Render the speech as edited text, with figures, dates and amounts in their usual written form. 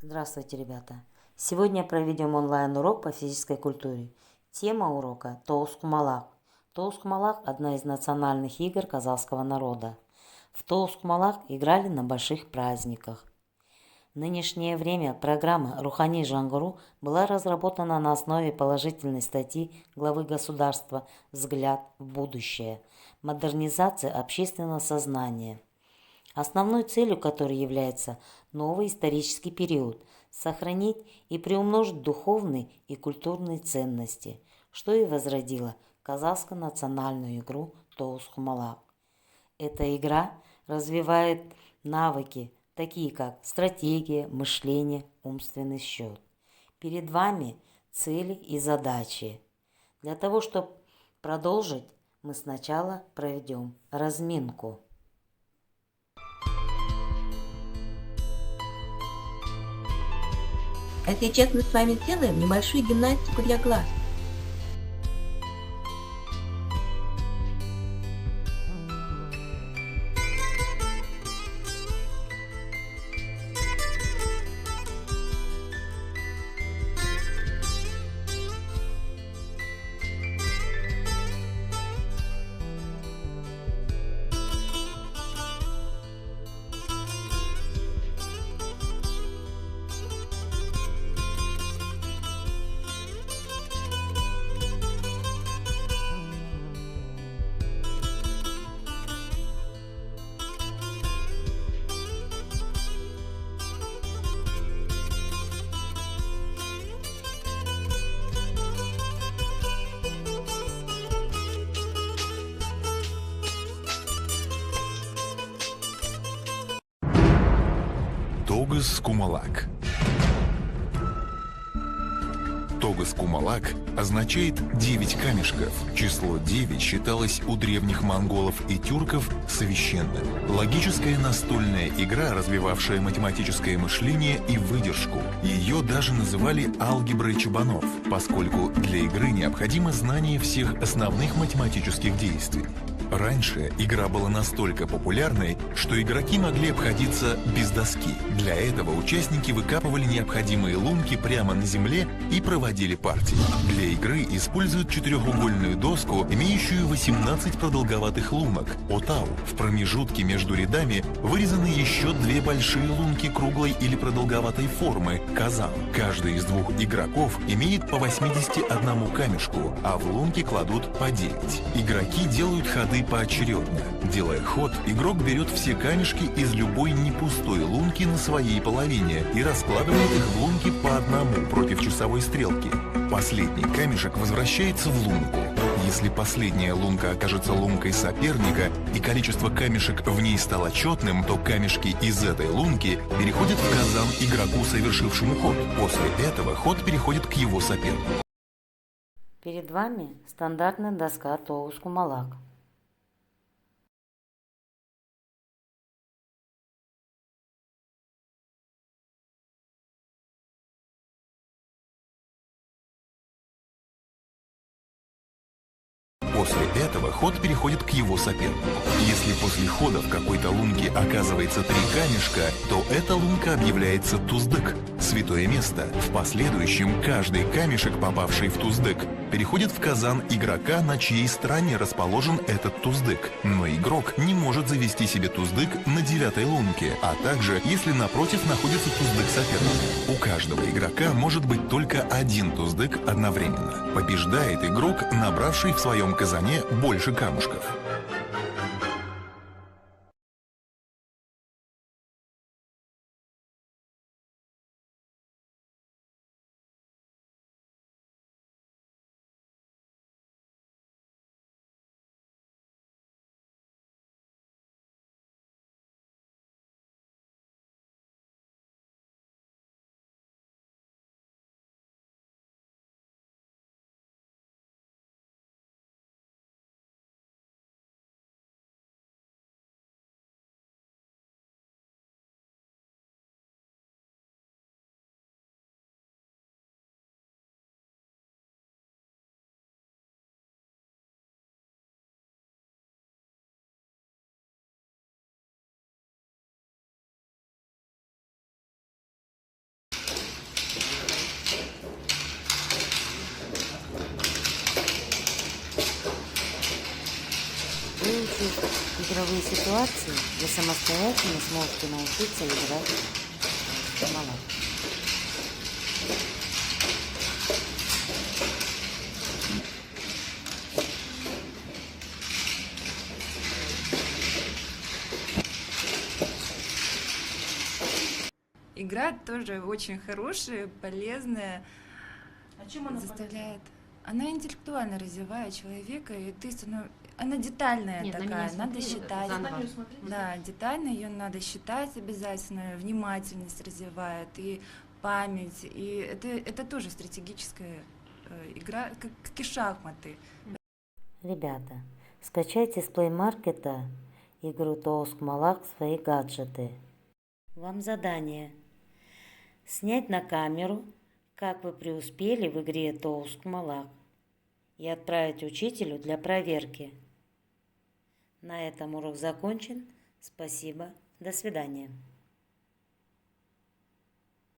Здравствуйте, ребята! Сегодня проведем онлайн-урок по физической культуре. Тема урока – Тоускумалак. Тоускумалак – одна из национальных игр казахского народа. В Тоускумалак играли на больших праздниках. В нынешнее время программа «Рухани Жаңғыру» была разработана на основе положительной статьи главы государства «Взгляд в будущее. Модернизация общественного сознания», основной целью которой является новый исторический период, сохранить и приумножить духовные и культурные ценности, что и возродило казахскую национальную игру Тоускумалак. Эта игра развивает навыки, такие как стратегия, мышление, умственный счет. Перед вами цели и задачи. Для того, чтобы продолжить, мы сначала проведем разминку. А сейчас мы с вами сделаем небольшую гимнастику для глаз. Тоускумалак. Тоускумалак означает 9 камешков. Число 9 считалось у древних монголов и тюрков священным. Логическая настольная игра, развивавшая математическое мышление и выдержку. Ее даже называли алгеброй чобанов, поскольку для игры необходимо знание всех основных математических действий. Раньше игра была настолько популярной, что игроки могли обходиться без доски. Для этого участники выкапывали необходимые лунки прямо на земле и проводили партии. Для игры используют четырехугольную доску, имеющую 18 продолговатых лунок – отау. В промежутке между рядами вырезаны еще две большие лунки круглой или продолговатой формы – казан. Каждый из двух игроков имеет по 81 камешку, а в лунки кладут по 9. Игроки делают ходы поочередно. Делая ход, игрок берет все камешки из любой непустой лунки на своей половине и раскладывает их в лунки по одному против часовой стрелки. Последний камешек возвращается в лунку. Если последняя лунка окажется лункой соперника и количество камешек в ней стало четным, то камешки из этой лунки переходят в казан игроку, совершившему ход. После этого ход переходит к его сопернику. Перед вами стандартная доска Тоускумалак. После этого ход переходит к его сопернику. Если после хода в какой-то лунке оказывается 3 камешка, то эта лунка объявляется туздык – святое место. В последующем каждый камешек, попавший в туздык, переходит в казан игрока, на чьей стороне расположен этот туздык. Но игрок не может завести себе туздык на 9-й лунке, а также если напротив находится туздык соперника. У каждого игрока может быть только один туздык одновременно. Побеждает игрок, набравший в своем казане больше камушков. эти игровые ситуации вы самостоятельно сможете научиться играть в Touskumalaaq. Игра тоже очень хорошая, полезная, А чем она заставляет. Она интеллектуально развивает человека, и она детальная Нет, на такая, меня надо смотри, считать. заново. Да, детально ее надо считать обязательно, внимательность развивает и память, и это тоже стратегическая игра, как и шахматы. Ребята, скачайте с Play Market игру Touskumalaaq в свои гаджеты. Вам задание. Снять на камеру, как вы преуспели в игре Touskumalaaq, и отправить учителю для проверки. На этом урок закончен. Спасибо. До свидания.